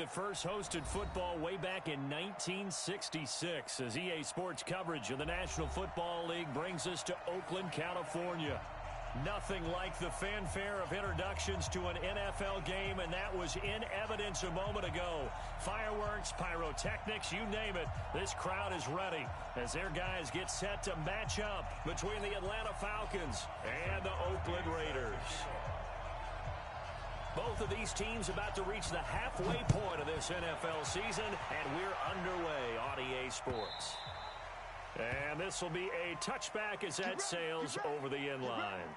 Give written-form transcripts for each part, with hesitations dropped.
that first hosted football way back in 1966 as EA Sports coverage of the National Football League brings us to Oakland, California. Nothing like the fanfare of introductions to an NFL game, and that was in evidence a moment ago. Fireworks, pyrotechnics, you name it. This crowd is ready as their guys get set to match up between the Atlanta Falcons and the Oakland Raiders. Both of these teams about to reach the halfway point of this NFL season, and we're underway on EA Sports. And this will be a touchback as that sails over the end line.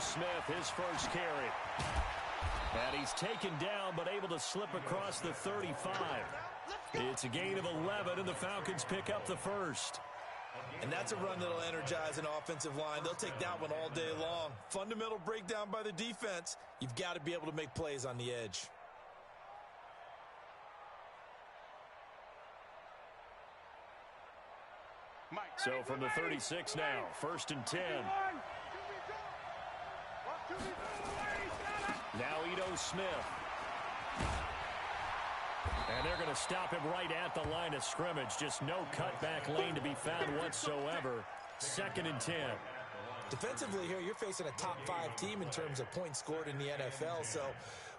Smith, his first carry. And he's taken down, but able to slip across the 35. It's a gain of 11, and the Falcons pick up the first. And that's a run that'll energize an offensive line. They'll take that one all day long. Fundamental breakdown by the defense. You've got to be able to make plays on the edge. So from the 36 now, 1st and 10. Now Ito Smith. And they're going to stop him right at the line of scrimmage. Just no cutback lane to be found whatsoever. 2nd and 10. Defensively here, you're facing a top 5 team in terms of points scored in the NFL. So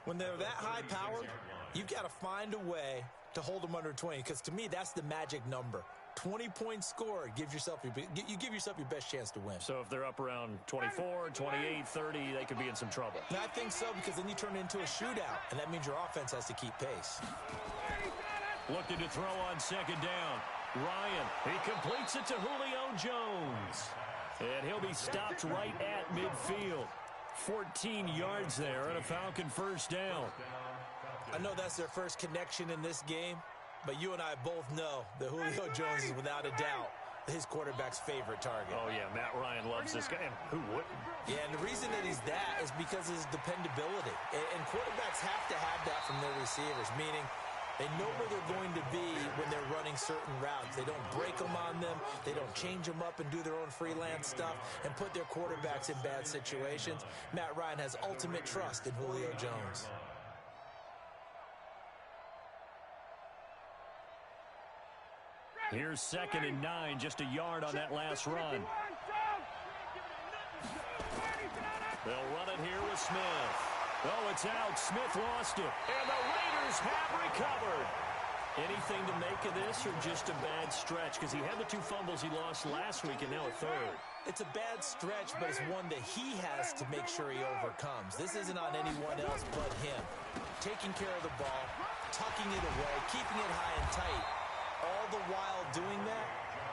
when they're that high-powered, you've got to find a way to hold them under 20. Because to me, that's the magic number. 20 points scored, you give yourself your best chance to win. So if they're up around 24, 28, 30, they could be in some trouble. And I think so, because then you turn it into a shootout, and that means your offense has to keep pace. Looking to throw on 2nd down. Ryan, he completes it to Julio Jones. And he'll be stopped right at midfield. 14 yards there and a Falcon first down. I know that's their first connection in this game, but you and I both know that Julio Jones is without a doubt his quarterback's favorite target. Oh, yeah, Matt Ryan loves this guy. And who wouldn't? Yeah, and the reason that he's that is because of his dependability. And quarterbacks have to have that from their receivers, meaning they know where they're going to be when they're running certain routes. They don't break them on them. They don't change them up and do their own freelance stuff and put their quarterbacks in bad situations. Matt Ryan has ultimate trust in Julio Jones. Here's 2nd and 9, just a yard on that last run. They'll run it here with Smith. Oh, it's out. Smith lost it. And the Raiders have recovered. Anything to make of this or just a bad stretch? Because he had the 2 fumbles he lost last week and now a 3rd. It's a bad stretch, but it's one that he has to make sure he overcomes. This isn't on anyone else but him. Taking care of the ball, tucking it away, keeping it high and tight. All the while doing that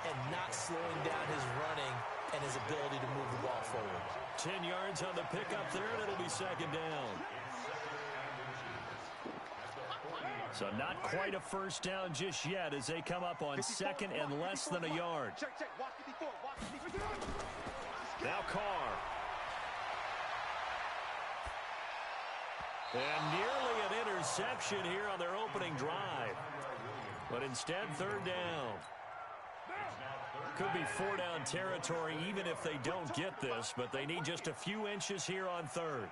and not slowing down his running and his ability to move the ball forward. 10 yards on the pickup there, and it'll be 2nd down. So not quite a first down just yet as they come up on 2nd and less than a yard. Now Carr. And nearly an interception here on their opening drive. But instead, 3rd down. Could be 4-down territory even if they don't get this, but they need just a few inches here on 3rd.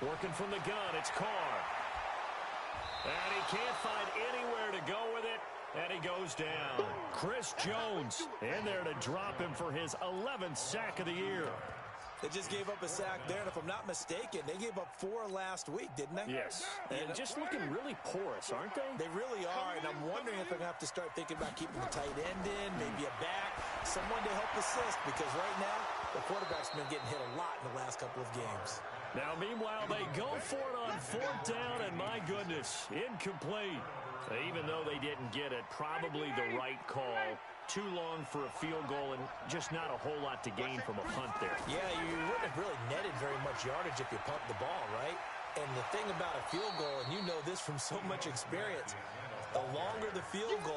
Working from the gun, it's Carr. And he can't find anywhere to go with it, and he goes down. Chris Jones in there to drop him for his 11th sack of the year. They just gave up a sack there, and if I'm not mistaken, they gave up 4 last week, didn't they? Yes. And just looking really porous, aren't they? They really are, and I'm wondering if they're going to have to start thinking about keeping the tight end in, maybe a back, someone to help assist, because right now, the quarterback's been getting hit a lot in the last couple of games. Now, meanwhile, they go for it on 4th down, and my goodness, incomplete. Even though they didn't get it, probably the right call. Too long for a field goal and just not a whole lot to gain from a punt there. Yeah, you wouldn't have really netted very much yardage if you pumped the ball, right? And the thing about a field goal, and you know this from so much experience, the longer the field goal,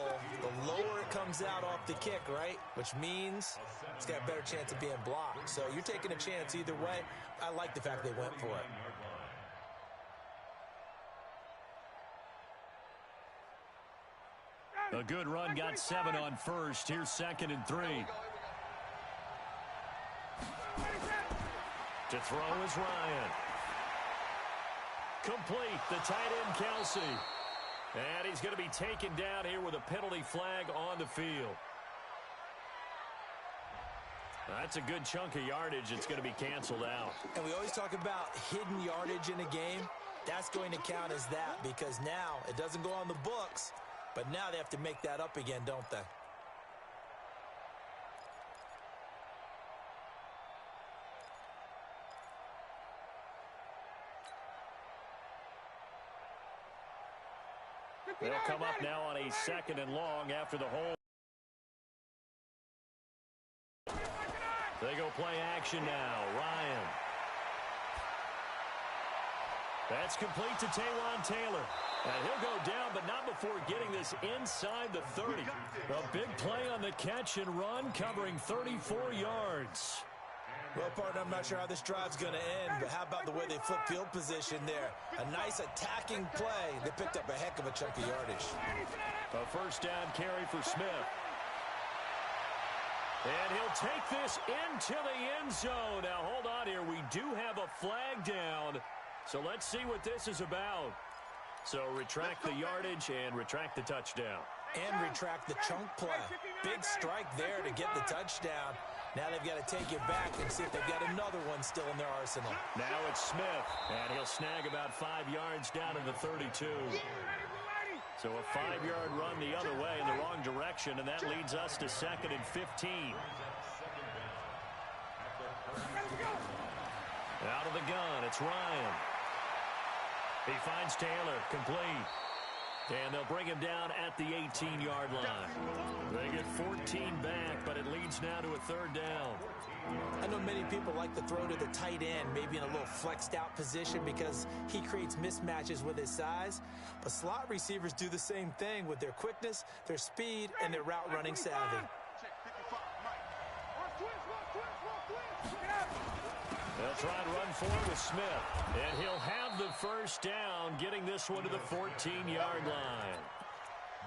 comes out off the kick, right? Which means it's got a better chance of being blocked. So you're taking a chance either way. I like the fact they went for it. A good run, got 7 on first. Here's 2nd and 3. To throw is Ryan. Complete, the tight end, Kelsey. And he's going to be taken down here with a penalty flag on the field. That's a good chunk of yardage. It's going to be canceled out. And we always talk about hidden yardage in a game. That's going to count as that because now it doesn't go on the books, but now they have to make that up again, don't they? They'll come up now on a 2nd and long after the hold. They go play action now. Ryan. That's complete to Taywan Taylor. And he'll go down, but not before getting this inside the 30. A big play on the catch and run, covering 34 yards. Well, partner, I'm not sure how this drive's going to end, but how about the way they flip field position there? A nice attacking play. They picked up a heck of a chunk of yardage. A first down carry for Smith. And he'll take this into the end zone. Now, hold on here. We do have a flag down. So let's see what this is about. So retract the yardage and retract the touchdown. And retract the chunk play. Big strike there to get the touchdown. Now they've got to take it back and see if they've got another one still in their arsenal. Now it's Smith, and he'll snag about 5 yards down to the 32. So a 5-yard run the other way in the wrong direction, and that leads us to 2nd and 15. Out of the gun, it's Ryan. He finds Taylor, complete. And they'll bring him down at the 18-yard line. They get 14 back, but it leads now to a 3rd down. I know many people like to throw to the tight end, maybe in a little flexed out position because he creates mismatches with his size. But slot receivers do the same thing with their quickness, their speed, and their route running savvy. They'll try and run forward with Smith. And he'll have the first down, getting this one to the 14-yard line.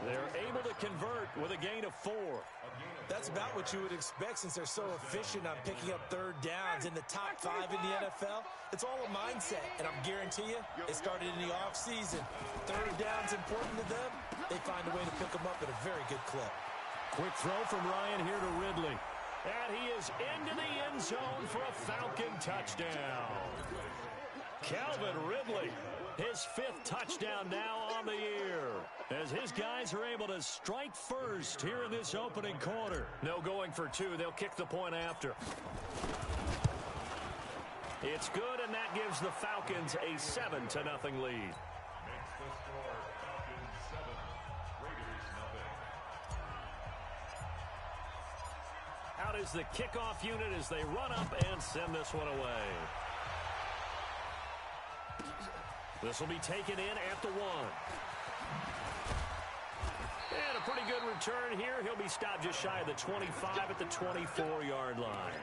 They're able to convert with a gain of 4. That's about what you would expect since they're so efficient on picking up 3rd downs in the top 5 in the NFL. It's all a mindset, and I'm guarantee you it started in the offseason. 3rd down's important to them. They find a way to pick them up at a very good clip. Quick throw from Ryan here to Ridley. And he is into the end zone for a Falcon touchdown. Calvin Ridley, his 5th touchdown now on the year, as his guys are able to strike first here in this opening quarter. No going for 2. They'll kick the point after. It's good, and that gives the Falcons a 7-0 lead. Out is the kickoff unit as they run up and send this one away. This will be taken in at the 1. And a pretty good return here. He'll be stopped just shy of the 25 at the 24-yard line.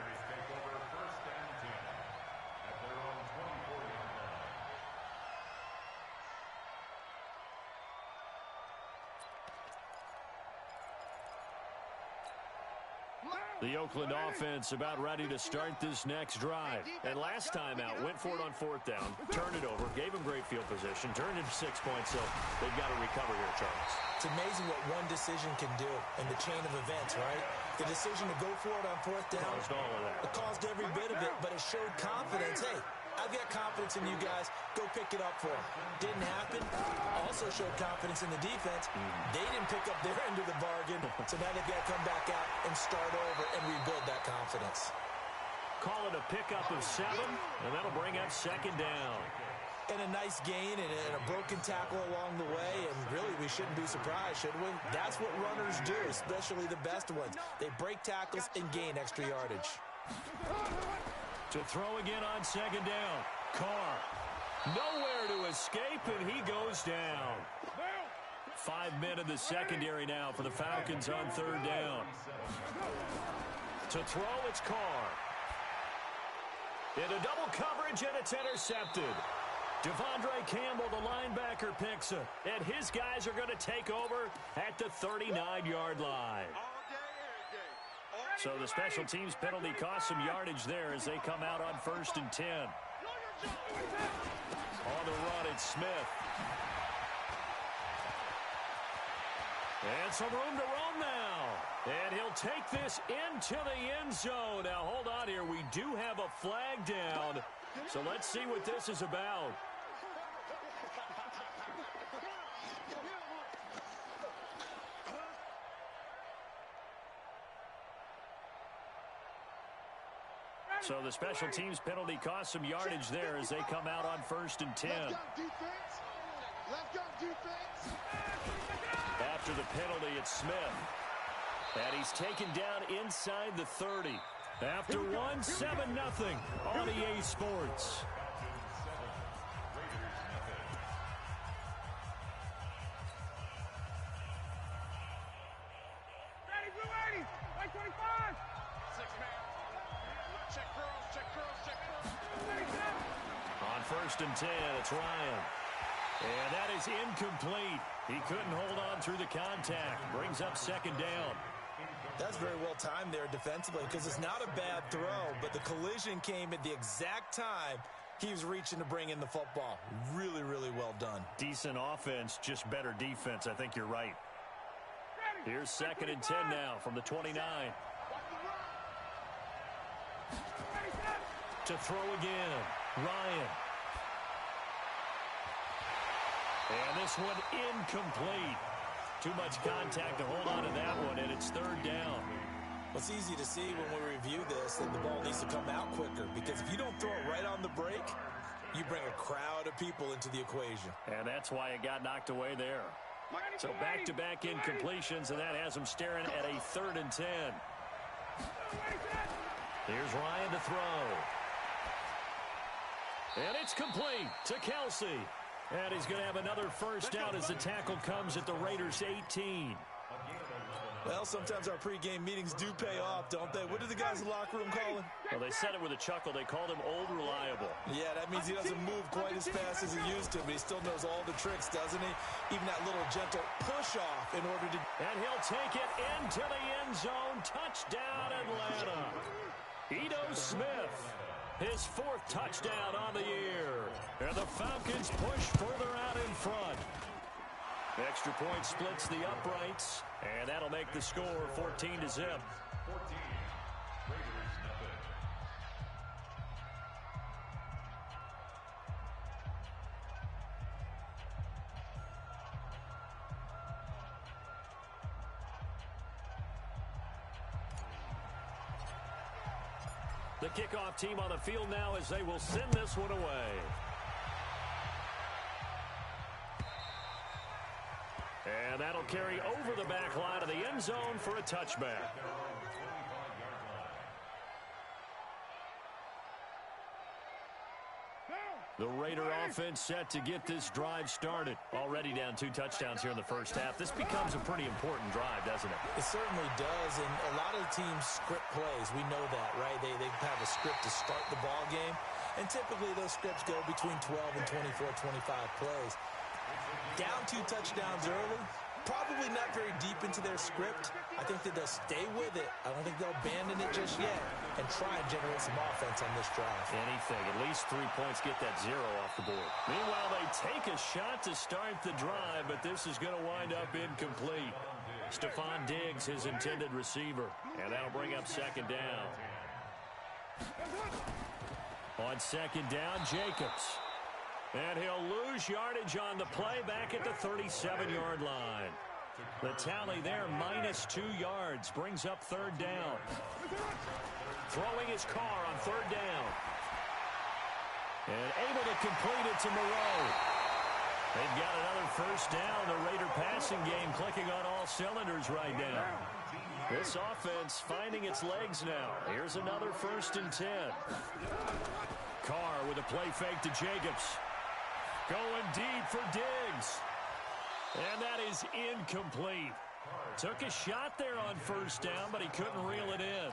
The Oakland offense about ready to start this next drive. And last time out, went for it on 4th down, turned it over, gave them great field position, turned it to 6 points, so they've got to recover here, Charles. It's amazing what one decision can do in the chain of events, right? The decision to go for it on 4th down. Caused all of that. It caused every bit of it, but it showed confidence. Hey, I've got confidence in you guys. Go pick it up for them. Didn't happen. Also showed confidence in the defense. They didn't pick up their end of the bargain, so now they've got to come back out and start over and rebuild that confidence. Call it a pickup of 7, and that'll bring up 2nd down. And a nice gain and a broken tackle along the way, and really we shouldn't be surprised, should we? That's what runners do, especially the best ones. They break tackles and gain extra yardage. To throw again on 2nd down. Carr. Nowhere to escape, and he goes down. 5 men in the secondary now for the Falcons on third down. To throw, it's Carr. Into double coverage, and it's intercepted. Devondre Campbell, the linebacker, picks it. And his guys are going to take over at the 39-yard line. So the special teams penalty cost some yardage there as they come out on 1st and 10. On the run, it's Smith. And some room to roam now. And he'll take this into the end zone. Now, hold on here. We do have a flag down. So let's see what this is about. So the special teams penalty cost some yardage there as they come out on 1st and 10. After the penalty, it's Smith. And he's taken down inside the 30. After one, 7-0 on EA Sports. On 1st and 10, it's Ryan. And that is incomplete. He couldn't hold on through the contact. Brings up 2nd down. That's very well timed there defensively because it's not a bad throw, but the collision came at the exact time he was reaching to bring in the football. Really, really well done. Decent offense, just better defense. I think you're right. Here's 2nd and 10 now from the 29. To throw again, Ryan. And this one incomplete. Too much contact to hold on to that one, and it's 3rd down. Well, it's easy to see when we review this that the ball needs to come out quicker because if you don't throw it right on the break, you bring a crowd of people into the equation. And that's why it got knocked away there. So back-to-back incompletions, and that has them staring at a 3rd and 10. Here's Ryan to throw. And it's complete to Kelsey. And he's going to have another first down as the tackle comes at the Raiders' 18. Well, sometimes our pregame meetings do pay off, don't they? What did the guys in the locker room call him? Well, they said it with a chuckle. They called him Old Reliable. Yeah, that means he doesn't move quite as fast as he used to, but he still knows all the tricks, doesn't he? Even that little gentle push-off in order to... And he'll take it into the end zone. Touchdown, Atlanta. Ito Smith. His 4th touchdown on the year. And the Falcons push further out in front. Extra point splits the uprights. And that'll make the score 14-0. The kickoff team on the field now as they will send this one away. And that'll carry over the back line of the end zone for a touchback. The Raider offense set to get this drive started. Already down 2 touchdowns here in the first half. This becomes a pretty important drive, doesn't it? It certainly does, and a lot of the teams script plays. We know that, right? They have a script to start the ball game, and typically those scripts go between 12 and 24, 25 plays. Down 2 touchdowns early, probably not very deep into their script. I think that they'll stay with it. I don't think they'll abandon it just yet and try and generate some offense on this drive. Anything. At least 3 points, get that 0 off the board. Meanwhile, they take a shot to start the drive, but this is going to wind up incomplete. Stephon Diggs, his intended receiver, and that'll bring up 2nd down. On 2nd down, Jacobs. And he'll lose yardage on the play back at the 37-yard line. The tally there, -2 yards, brings up 3rd down. Throwing his Carr on 3rd down. And able to complete it to Moreau. They've got another first down. The Raider passing game clicking on all cylinders right now. This offense finding its legs now. Here's another 1st and 10. Carr with a play fake to Jacobs. Going deep for Diggs. And that is incomplete. Took a shot there on first down, but he couldn't reel it in.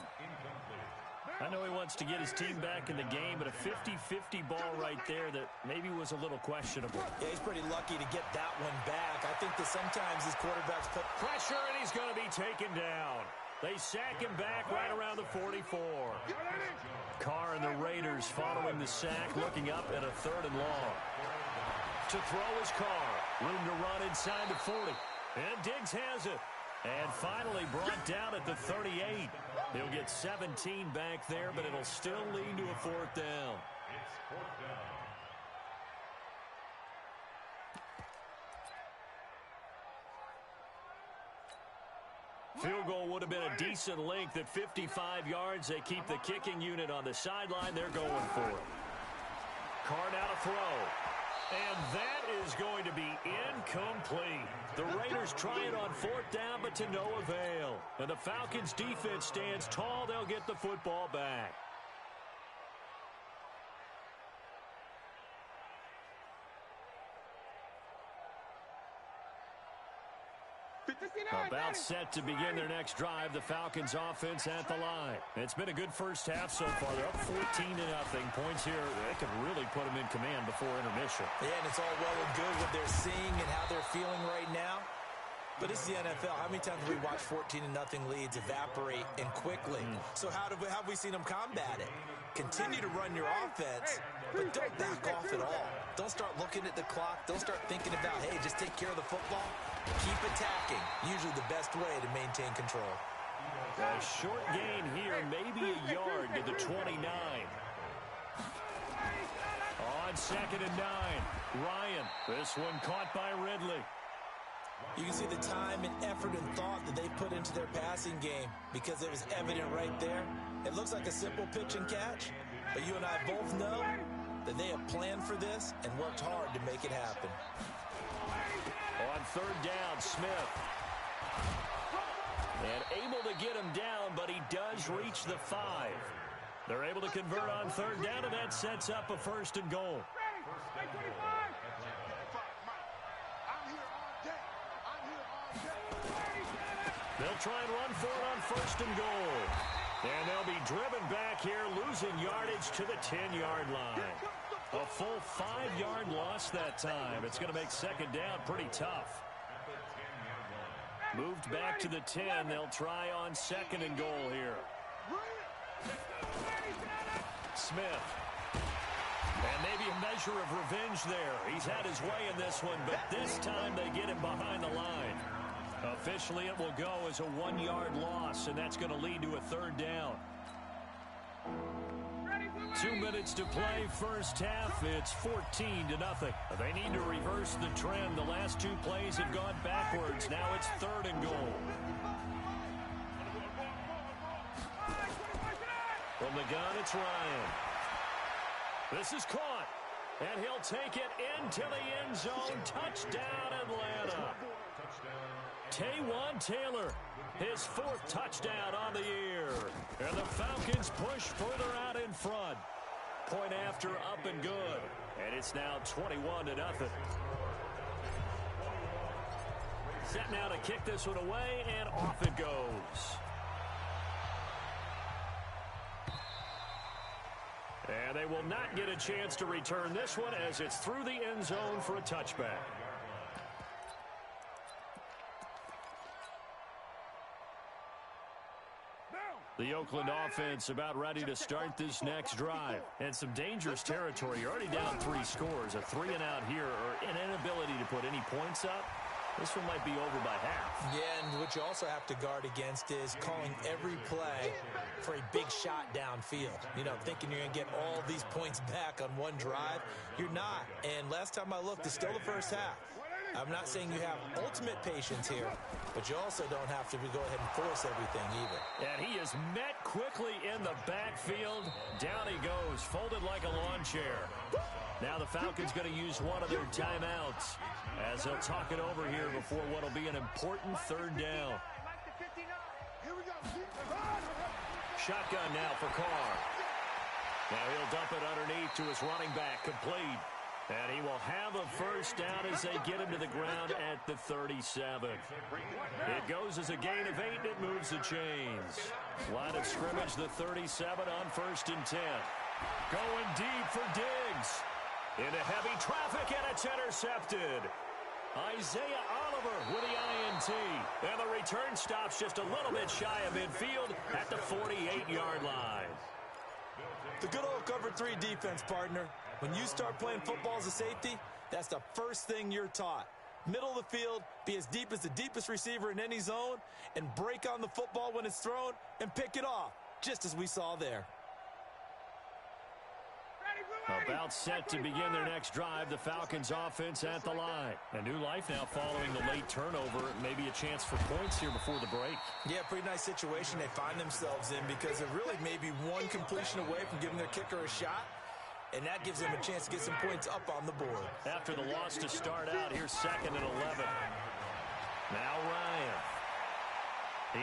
I know he wants to get his team back in the game, but a 50-50 ball right there that maybe was a little questionable. Yeah, he's pretty lucky to get that one back. I think that sometimes these quarterbacks put pressure, and he's going to be taken down. They sack him back right around the 44. Carr and the Raiders following the sack, looking up at a 3rd and long. To throw is Carr. Room to run inside the 40. And Diggs has it. And finally brought down at the 38. He'll get 17 back there, but it'll still lead to a 4th down. Field goal would have been a decent length at 55 yards. They keep the kicking unit on the sideline. They're going for it. Carr now to throw. And that is going to be incomplete. The Raiders try it on 4th down, but to no avail. And the Falcons' defense stands tall. They'll get the football back. About set to begin their next drive. The Falcons offense at the line. It's been a good first half so far. They're up 14-0. Points here, they could really put them in command before intermission. Yeah, and it's all well and good what they're seeing and how they're feeling right now. But this is the NFL. How many times have we watched 14-0 leads evaporate and quickly? So how have we seen them combat it? Continue to run your offense, but don't back off at all. Don't start looking at the clock. Don't start thinking about, hey, just take care of the football. Keep attacking. Usually the best way to maintain control. A short gain here, maybe a yard to the 29. On 2nd and 9, Ryan. This one caught by Ridley. You can see the time and effort and thought that they put into their passing game because it was evident right there. It looks like a simple pitch and catch, but you and I both know that they have planned for this and worked hard to make it happen. On 3rd down, Smith. And able to get him down, but he does reach the 5. They're able to convert on 3rd down, and that sets up a 1st and goal. They'll try and run for it on 1st and goal. And they'll be driven back here, losing yardage to the 10-yard line. A full 5-yard loss that time. It's going to make 2nd down pretty tough. Moved back to the 10. They'll try on 2nd and goal here. Smith. And maybe a measure of revenge there. He's had his way in this one, but this time they get him behind the line. Officially, it will go as a 1-yard loss, and that's going to lead to a 3rd down. 2 minutes to play, first half. It's 14-0. They need to reverse the trend. The last 2 plays have gone backwards. Now it's 3rd and goal. From the gun, it's Ryan. This is caught, and he'll take it into the end zone. Touchdown, Atlanta. Taywan Taylor, his 4th touchdown on the year. And the Falcons push further out in front. Point after, up and good. And it's now 21-0. Set now to kick this one away, and off it goes. And they will not get a chance to return this one as it's through the end zone for a touchback. The Oakland offense about ready to start this next drive. And some dangerous territory. You're already down 3 scores. A 3-and-out here or an inability to put any points up. This one might be over by half. Yeah, and what you also have to guard against is calling every play for a big shot downfield. You know, thinking you're going to get all these points back on one drive. You're not. And last time I looked, it's still the first half. I'm not saying you have ultimate patience here, but you also don't have to go ahead and force everything either. And he is met quickly in the backfield. Down he goes, folded like a lawn chair. Now the Falcons going to use one of their timeouts as they'll talk it over here before what will be an important 3rd down. Shotgun now for Carr. Now he'll dump it underneath to his running back, complete. And he will have a first down as they get him to the ground at the 37. It goes as a gain of 8, and it moves the chains. Line of scrimmage, the 37 on 1st and 10. Going deep for Diggs. Into heavy traffic, and it's intercepted. Isaiah Oliver with the INT. And the return stops just a little bit shy of midfield at the 48-yard line. The good old cover 3 defense, partner. When you start playing football as a safety, that's the first thing you're taught. Middle of the field, be as deep as the deepest receiver in any zone, and break on the football when it's thrown and pick it off, just as we saw there. About set to begin their next drive, the Falcons offense at the line. A new life now following the late turnover. Maybe a chance for points here before the break. Yeah, pretty nice situation they find themselves in because they're really maybe one completion away from giving their kicker a shot, and that gives them a chance to get some points up on the board. After the loss to start out, here's 2nd and 11. Now Ryan.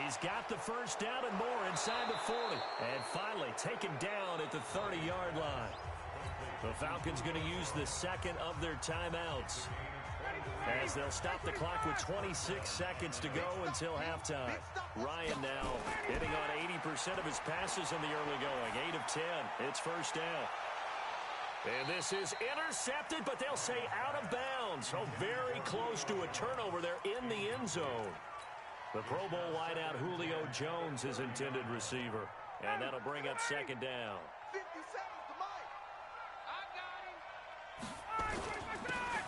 He's got the first down and more inside the 40. And finally taken down at the 30-yard line. The Falcons going to use the second of their timeouts as they'll stop the clock with 26 seconds to go until halftime. Ryan now hitting on 80% of his passes in the early going. 8 of 10. It's first down. And this is intercepted, but they'll say out of bounds. So very close to a turnover there in the end zone. The Pro Bowl wideout Julio Jones is intended receiver. And that'll bring up 2nd down.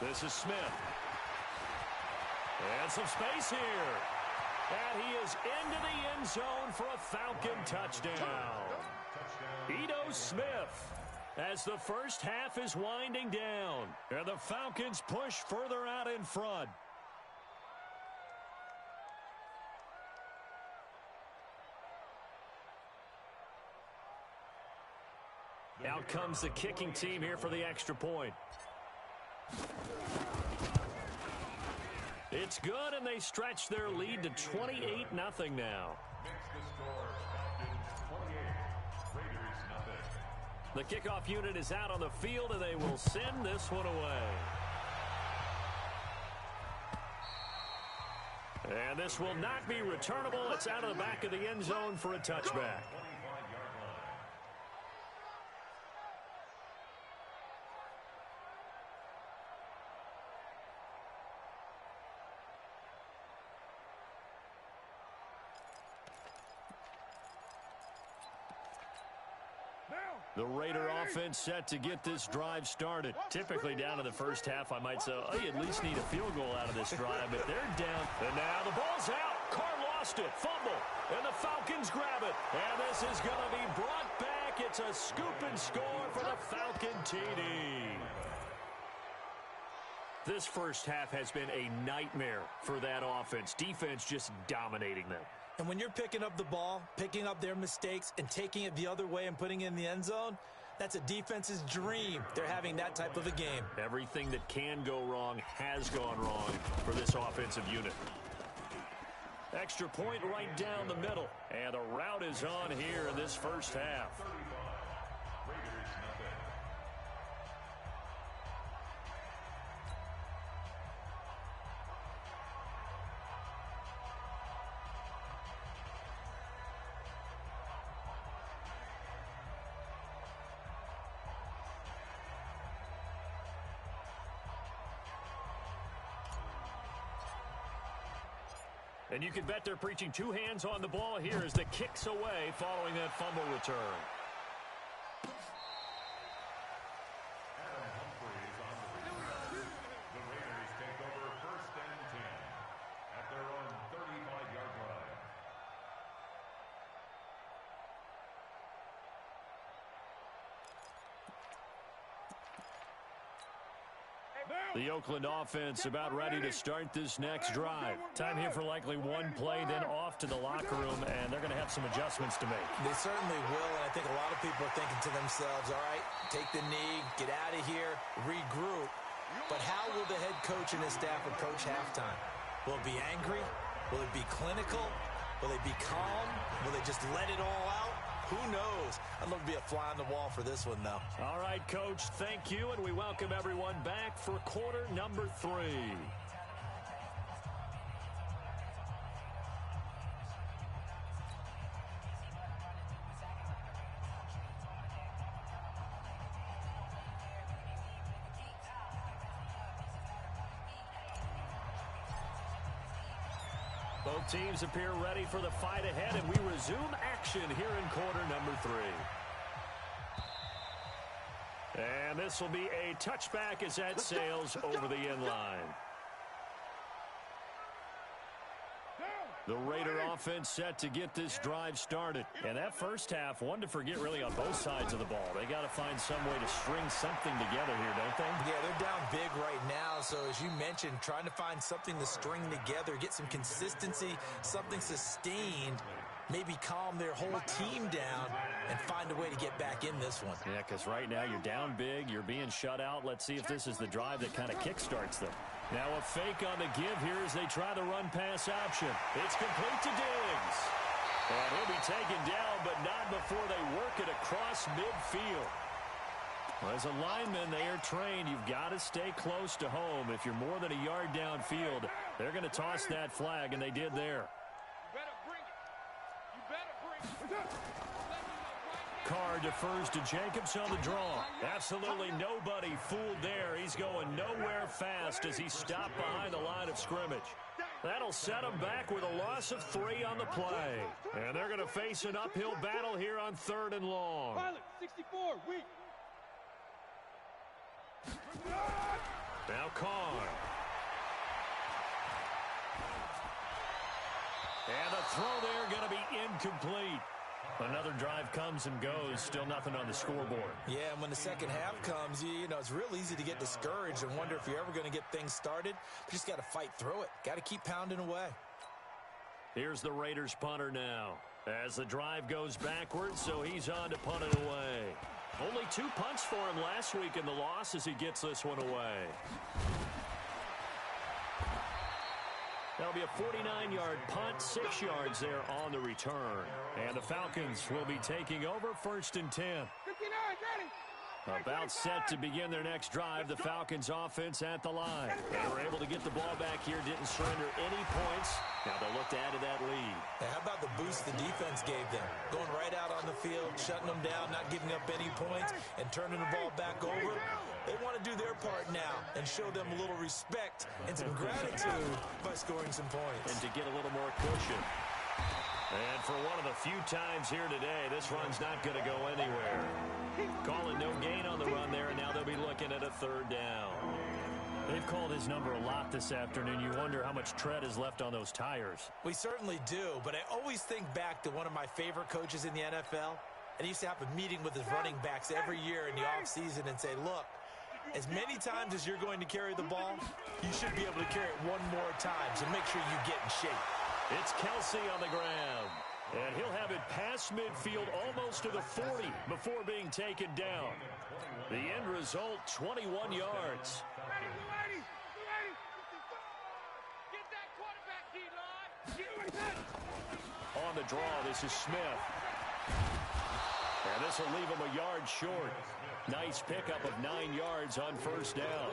This is Smith. And some space here. And he is into the end zone for a Falcon touchdown. Ito Smith, as the first half is winding down. And the Falcons push further out in front. Out comes the kicking team here for the extra point. It's good, and they stretch their lead to 28-0 now. The kickoff unit is out on the field, and they will send this one away. And this will not be returnable. It's out of the back of the end zone for a touchback. The Raider offense set to get this drive started. Typically down in the first half, I might say, oh, you at least need a field goal out of this drive, but they're down. And now the ball's out. Carr lost it. Fumble. And the Falcons grab it. And this is going to be brought back. It's a scoop and score for the Falcon TD. This first half has been a nightmare for that offense. Defense just dominating them. And when you're picking up the ball, picking up their mistakes, and taking it the other way and putting it in the end zone, that's a defense's dream. They're having that type of a game. Everything that can go wrong has gone wrong for this offensive unit. Extra point right down the middle. And the route is on here in this first half. And you can bet they're preaching 2 hands on the ball here as the kick's away following that fumble return. The Raiders take over 1st and 10 at their own 35-yard line. The Oakland offense about ready to start this next drive. Time here for likely one play, then off to the locker room, and they're going to have some adjustments to make. They certainly will, and I think a lot of people are thinking to themselves, all right, take the knee, get out of here, regroup. But how will the head coach and his staff approach halftime? Will it be angry? Will it be clinical? Will they be calm? Will they just let it all out? Who knows? I'd love to be a fly on the wall for this one, though. All right, Coach, thank you, and we welcome everyone back for quarter number 3. Both teams appear ready for the fight ahead, and we resume action here in quarter number 3. And this will be a touchback as that sails over the end line. The Raider offense set to get this drive started. And that first half, one to forget really on both sides of the ball. They got to find some way to string something together here, don't they? Yeah, they're down big right now. So as you mentioned, trying to find something to string together, get some consistency, something sustained, maybe calm their whole team down and find a way to get back in this one. Yeah, because right now you're down big, you're being shut out. Let's see if this is the drive that kind of kickstarts them. Now a fake on the give here as they try the run-pass option. It's complete to Diggs. And he'll be taken down, but not before they work it across midfield. Well, as a lineman, they are trained. You've got to stay close to home. If you're more than a yard downfield, they're going to toss that flag, and they did there. Carr defers to Jacobs on the draw. Absolutely nobody fooled there. He's going nowhere fast as he stopped behind the line of scrimmage. That'll set him back with a loss of 3 on the play. And they're going to face an uphill battle here on 3rd and long. 64, weak. Now Carr. And the throw there going to be incomplete. Another drive comes and goes. Still nothing on the scoreboard. Yeah, and when the second half comes, you know, it's real easy to get discouraged and wonder if you're ever going to get things started. You just got to fight through it. Got to keep pounding away. Here's the Raiders punter now. As the drive goes backwards, so he's on to punt it away. Only 2 punts for him last week in the loss as he gets this one away. That'll be a 49-yard punt, 6 yards there on the return. And the Falcons will be taking over 1st and 10. About set to begin their next drive, the Falcons offense at the line. They were able to get the ball back here, didn't surrender any points. Now they'll look to add to that lead. Now, how about the boost the defense gave them? Going right out on the field, shutting them down, not giving up any points, and turning the ball back over. They want to do their part now and show them a little respect and some gratitude by scoring some points. And to get a little more cushion. And for one of the few times here today, this run's not going to go anywhere. Calling no gain on the run there, and now they'll be looking at a 3rd down. They've called his number a lot this afternoon. You wonder how much tread is left on those tires. We certainly do, but I always think back to one of my favorite coaches in the NFL. And he used to have a meeting with his running backs every year in the offseason and say, look, as many times as you're going to carry the ball, you should be able to carry it 1 more time, so make sure you get in shape. It's Kelsey on the ground. And he'll have it past midfield almost to the 40 before being taken down. The end result, 21 yards. On the draw, this is Smith. And this will leave him a yard short. Nice pickup of 9 yards on 1st down.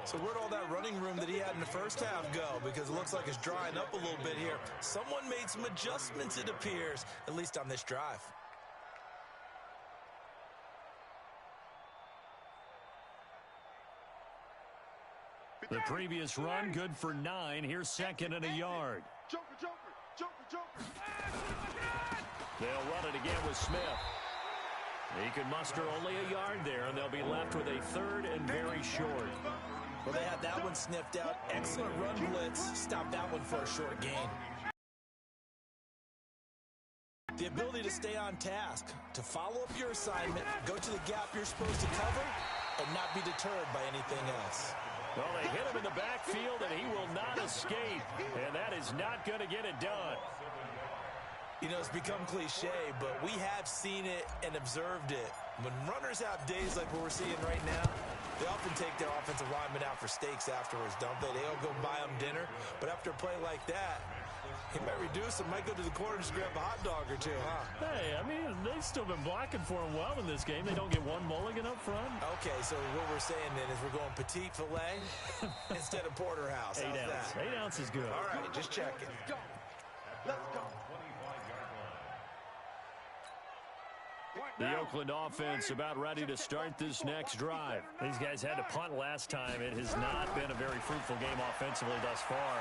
So where'd all that running room that he had in the first half go? Because it looks like it's drying up a little bit here. Someone made some adjustments, it appears, at least on this drive. The previous run, good for 9. Here's 2nd and a yard. They'll run it again with Smith. He could muster only a yard there, and they'll be left with a 3rd and very short. Well, they had that one sniffed out. Excellent run blitz. Stopped that one for a short gain. The ability to stay on task, to follow up your assignment, go to the gap you're supposed to cover, and not be deterred by anything else. Well, they hit him in the backfield, and he will not escape. And that is not going to get it done. You know, it's become cliche, but we have seen it and observed it. When runners have days like what we're seeing right now, they often take their offensive linemen out for steaks afterwards, don't they? They'll go buy them dinner. But after a play like that, He might reduce him, might go to the corner to grab a hot dog or two, huh? Hey, I mean, they've still been blocking for him well in this game. They don't get one mulligan up front. Okay, so what we're saying then is we're going petite filet instead of porterhouse. 8 ounce. 8 ounce is good. All right, just checking. Let's go. 25-yard line. The Oakland offense about ready to start this next drive. These guys had to punt last time. It has not been a very fruitful game offensively thus far.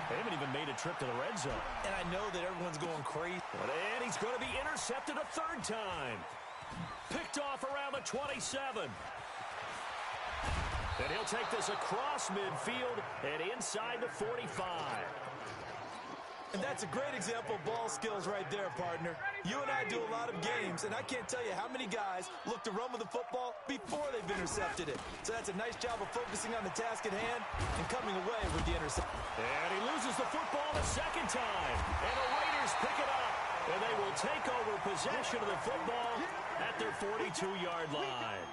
They haven't even made a trip to the red zone. And I know that everyone's going crazy. And he's going to be intercepted a third time. Picked off around the 27. And he'll take this across midfield and inside the 45. And that's a great example of ball skills right there, partner. You and I do a lot of games, and I can't tell you how many guys look to run with the football before they've intercepted it. So that's a nice job of focusing on the task at hand and coming away with the interception. And he loses the football the second time. And the Raiders pick it up. And they will take over possession of the football at their 42-yard line.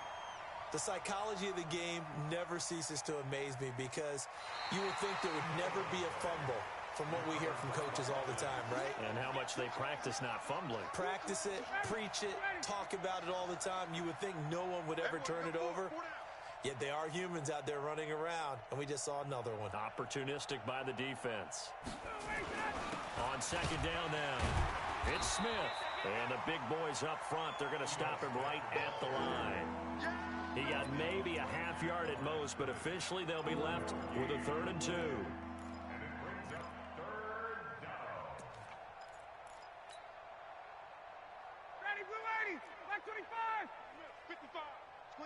The psychology of the game never ceases to amaze me because you would think there would never be a fumble from what we hear from coaches all the time, right? And how much they practice not fumbling. Practice it, preach it, talk about it all the time. You would think no one would ever turn it over. Yet they are humans out there running around, and we just saw another one. Opportunistic by the defense. On second down now, it's Smith. And the big boys up front, they're going to stop him right at the line. He got maybe a half yard at most, but officially they'll be left with a 3rd and 2.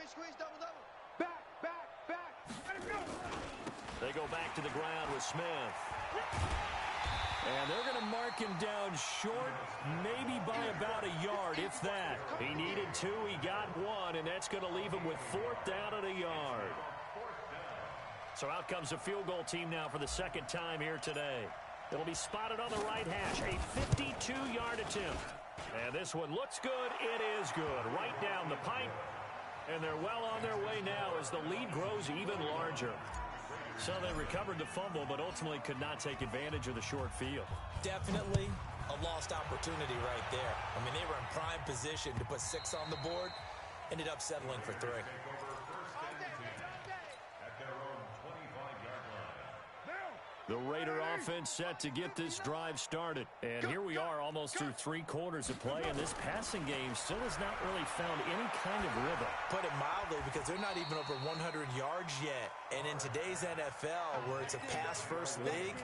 Squeeze, double. Back. Let it go. They go back to the ground with Smith. And they're going to mark him down short, maybe by about a yard, if that. He needed 2, he got 1, and that's going to leave him with 4th down at a yard. So out comes the field goal team now for the second time here today. It'll be spotted on the right hash, a 52-yard attempt. And this one looks good, it is good. Right down the pipe. And they're well on their way now as the lead grows even larger. So they recovered the fumble, but ultimately could not take advantage of the short field. Definitely a lost opportunity right there. I mean, they were in prime position to put 6 on the board. Ended up settling for 3. The Raider offense set to get this drive started. And here we are almost through 3 quarters of play, and this passing game still has not really found any kind of rhythm. Put it mildly, because they're not even over 100 yards yet. And in today's NFL, where it's a pass-first league,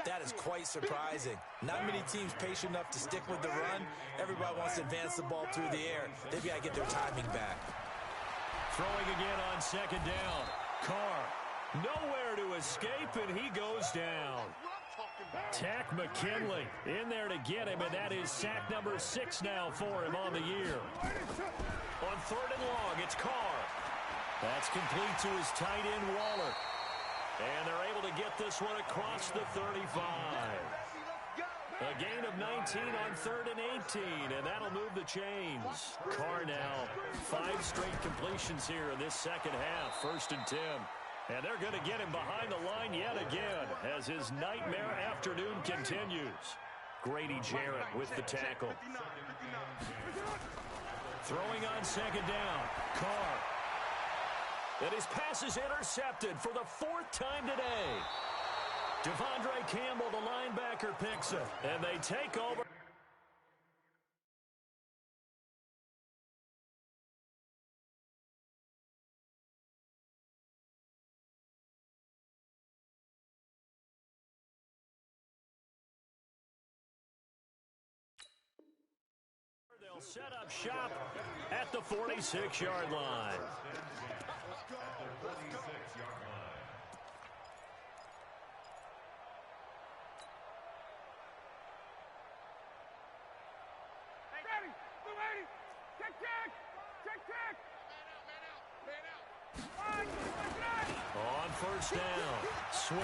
that is quite surprising. Not many teams patient enough to stick with the run. Everybody wants to advance the ball through the air. They've got to get their timing back. Throwing again on second down. Carr. Nowhere to escape, and he goes down. Tack McKinley in there to get him, and that is sack number 6 now for him on the year. On 3rd and long, it's Carr. That's complete to his tight end, Waller. And they're able to get this one across the 35. A gain of 19 on 3rd and 18, and that'll move the chains. Carr now 5 straight completions here in this second half, 1st and 10. And they're going to get him behind the line yet again as his nightmare afternoon continues. Grady Jarrett with the tackle. Throwing on second down. Carr. And his pass is intercepted for the 4th time today. Devondre Campbell, the linebacker, picks it. And they take over. They'll set up shop at the 46-yard line. On 1st down, Swift.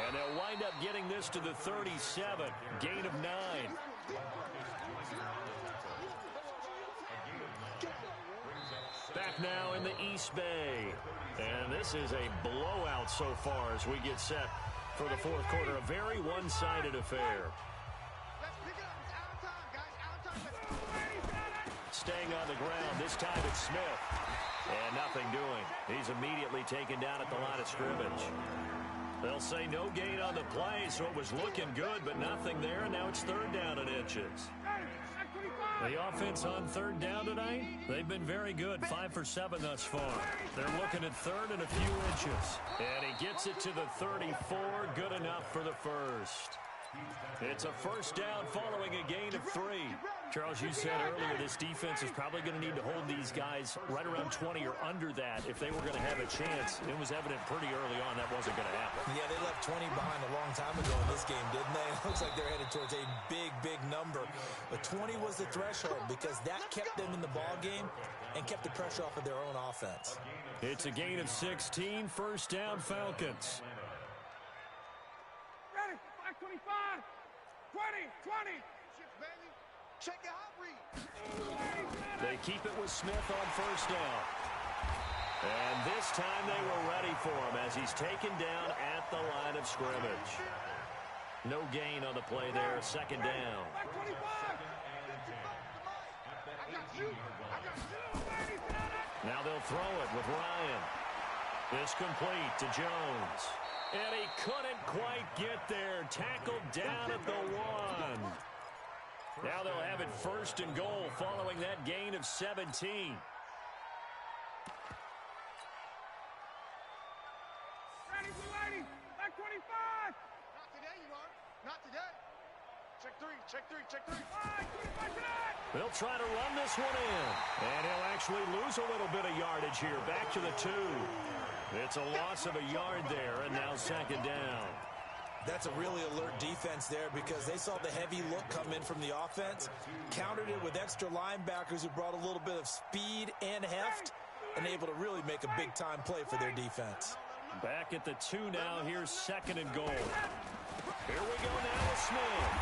And they'll wind up getting this to the 37, gain of 9. Back now in the East Bay. And this is a blowout so far as we get set for the fourth quarter. A very one-sided affair. Let's pick it up. It's out of time, guys. Out of time. Staying on the ground. This time it's Smith. And nothing doing. He's immediately taken down at the line of scrimmage. They'll say no gain on the play, so it was looking good, but nothing there, and now it's third down and inches. The offense on third down tonight, they've been very good, 5 for 7 thus far. They're looking at third and a few inches. And he gets it to the 34, good enough for the first. It's a first down following a gain of 3. Charles, you said earlier this defense is probably going to need to hold these guys right around 20 or under that if they were going to have a chance. It was evident pretty early on that wasn't going to happen. Yeah, they left 20 behind a long time ago in this game, didn't they? It looks like they're headed towards a big, big number. But 20 was the threshold because that kept them in the ball game and kept the pressure off of their own offense. It's a gain of 16, first down Falcons. Ready. 25. 20. 20. Shit, baby. Check your hot read. They keep it with Smith on first down. And this time they were ready for him as he's taken down at the line of scrimmage. No gain on the play there, second down. Now they'll throw it with Ryan. This complete to Jones. And he couldn't quite get there. Tackled down at the 1. Now they'll have it first and goal following that gain of 17. Ready, back 25. Not today, you are. Not today. Check 3, check 3, check 3. 25 today. They'll try to run this one in. And he'll actually lose a little bit of yardage here. Back to the 2. It's a loss of a yard there, and now second down. That's a really alert defense there because they saw the heavy look come in from the offense, countered it with extra linebackers who brought a little bit of speed and heft, and able to really make a big-time play for their defense. Back at the 2 now. Here's second and goal. Here we go now with Smith.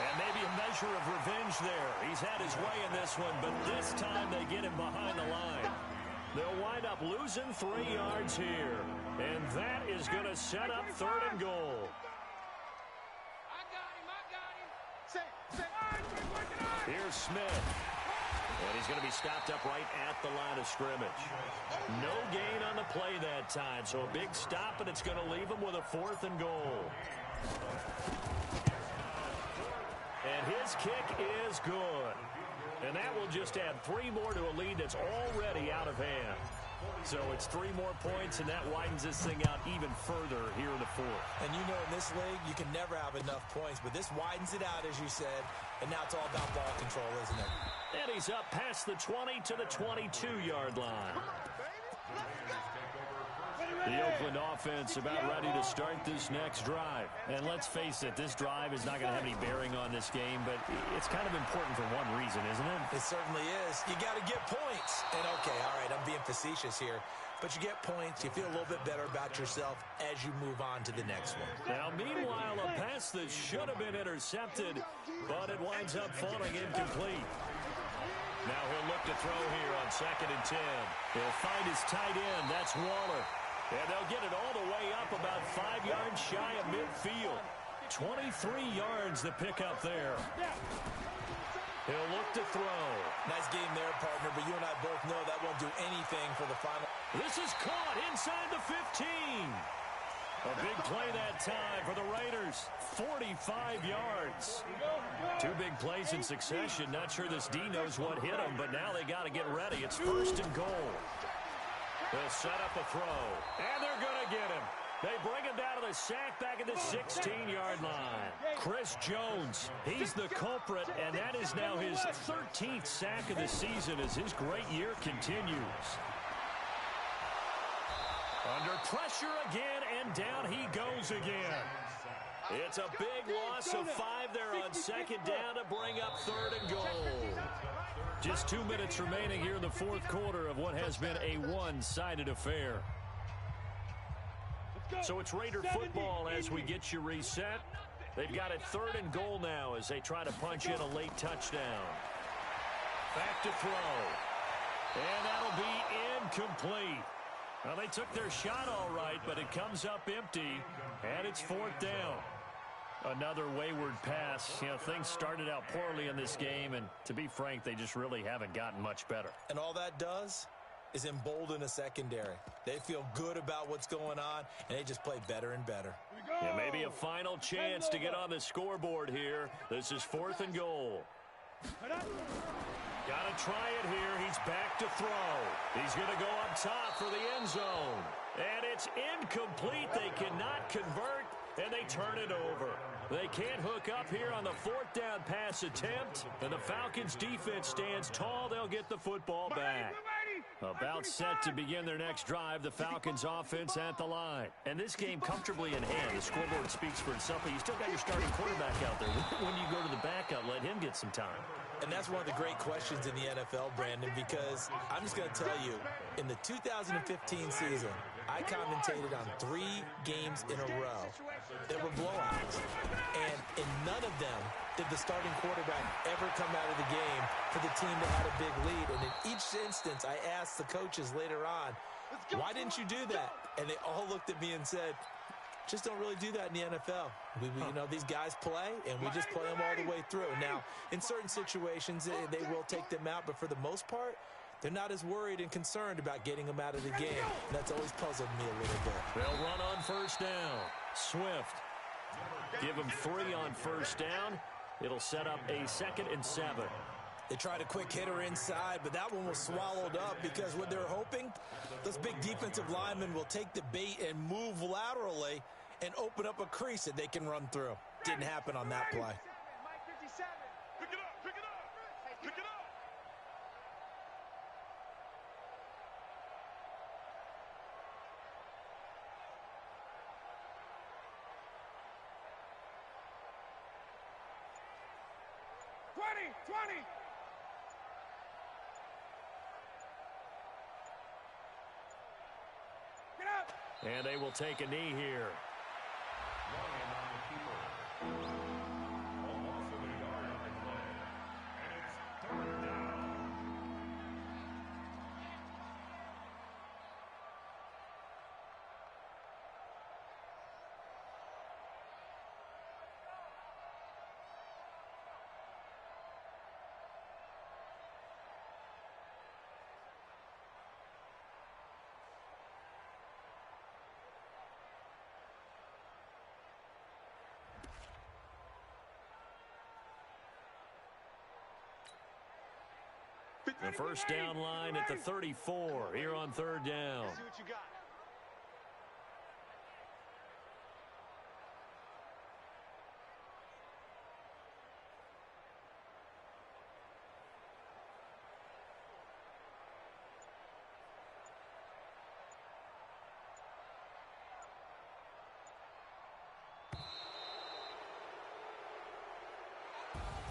And maybe a measure of revenge there. He's had his way in this one, but this time they get him behind the line. They'll wind up losing 3 yards here. And that is going to set up third and goal. Here's Smith. And he's going to be stopped up right at the line of scrimmage. No gain on the play that time. So a big stop, and it's going to leave him with a fourth and goal. And his kick is good. And that will just add 3 more to a lead that's already out of hand. So it's 3 more points, and that widens this thing out even further here in the fourth. And you know in this league, you can never have enough points, but this widens it out, as you said, and now it's all about ball control, isn't it? And he's up past the 20 to the 22-yard line. The Oakland offense about ready to start this next drive. And let's face it, this drive is not going to have any bearing on this game, but it's kind of important for one reason, isn't it? It certainly is. You got to get points. And okay, all right, I'm being facetious here, but you get points, you feel a little bit better about yourself as you move on to the next one. Now, meanwhile, a pass that should have been intercepted, but it winds up falling incomplete. Now he'll look to throw here on second and 10. He'll find his tight end. That's Waller. And they'll get it all the way up about 5 yards shy of midfield. 23 yards to pick up there. He'll look to throw. Nice game there, partner, but you and I both know that won't do anything for the final. This is caught inside the 15. A big play that time for the Raiders. 45 yards. 2 big plays in succession. Not sure this D knows what hit him, but now they got to get ready. It's first and goal. They'll set up a throw, and they're going to get him. They bring him down to the sack back at the 16-yard line. Chris Jones, he's the culprit, and that is now his 13th sack of the season as his great year continues. Under pressure again, and down he goes again. It's a big loss of 5 there on second down to bring up third and goal. Just 2 minutes remaining here in the fourth quarter of what has been a one-sided affair. So it's Raider football as we get you reset. They've got it third and goal now as they try to punch in a late touchdown. Back to throw. And that'll be incomplete. Well, they took their shot all right, but it comes up empty, and it's 4th down. Another wayward pass. You know, things started out poorly in this game, and to be frank, they just really haven't gotten much better. And all that does is embolden a secondary. They feel good about what's going on, and they just play better and better. Yeah, maybe a final chance to get on the scoreboard here. This is 4th and goal. Got to try it here. He's back to throw. He's going to go up top for the end zone. And it's incomplete. They cannot convert, and they turn it over. They can't hook up here on the 4th down pass attempt, and the Falcons defense stands tall. They'll get the football back. About set to begin their next drive, the Falcons offense at the line. And this game comfortably in hand. The scoreboard speaks for itself, but you still got your starting quarterback out there. When do you go to the backup, let him get some time? And that's one of the great questions in the NFL, Brandon, because I'm just going to tell you, in the 2015 season, I commentated on 3 games in a row that were blowouts. And in none of them did the starting quarterback ever come out of the game for the team that had a big lead. And in each instance, I asked the coaches later on, why didn't you do that? And they all looked at me and said, just don't really do that in the NFL. We you know, these guys play, and we just play them all the way through. Now, in certain situations, they will take them out, but for the most part, they're not as worried and concerned about getting them out of the game. And that's always puzzled me a little bit. They'll run on 1st down. Swift. Give them 3 on 1st down. It'll set up a 2nd and 7. They tried a quick hitter inside, but that one was swallowed up because what they're hoping, those big defensive linemen will take the bait and move laterally and open up a crease that they can run through. Didn't happen on that play. Pick it up, pick it up, pick it up. Twenty. Get up. And they will take a knee here. Almost a yard on the play. And it's 3rd down. The 1st down line at the 34 here on 3rd down. See what you got.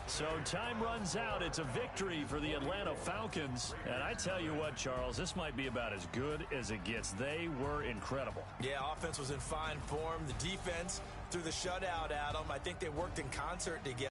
So time runs out. It's a victory for the Atlanta Falcons. And I tell you what, Charles, this might be about as good as it gets. They were incredible. Yeah, offense was in fine form. The defense threw the shutout at them. I think they worked in concert together.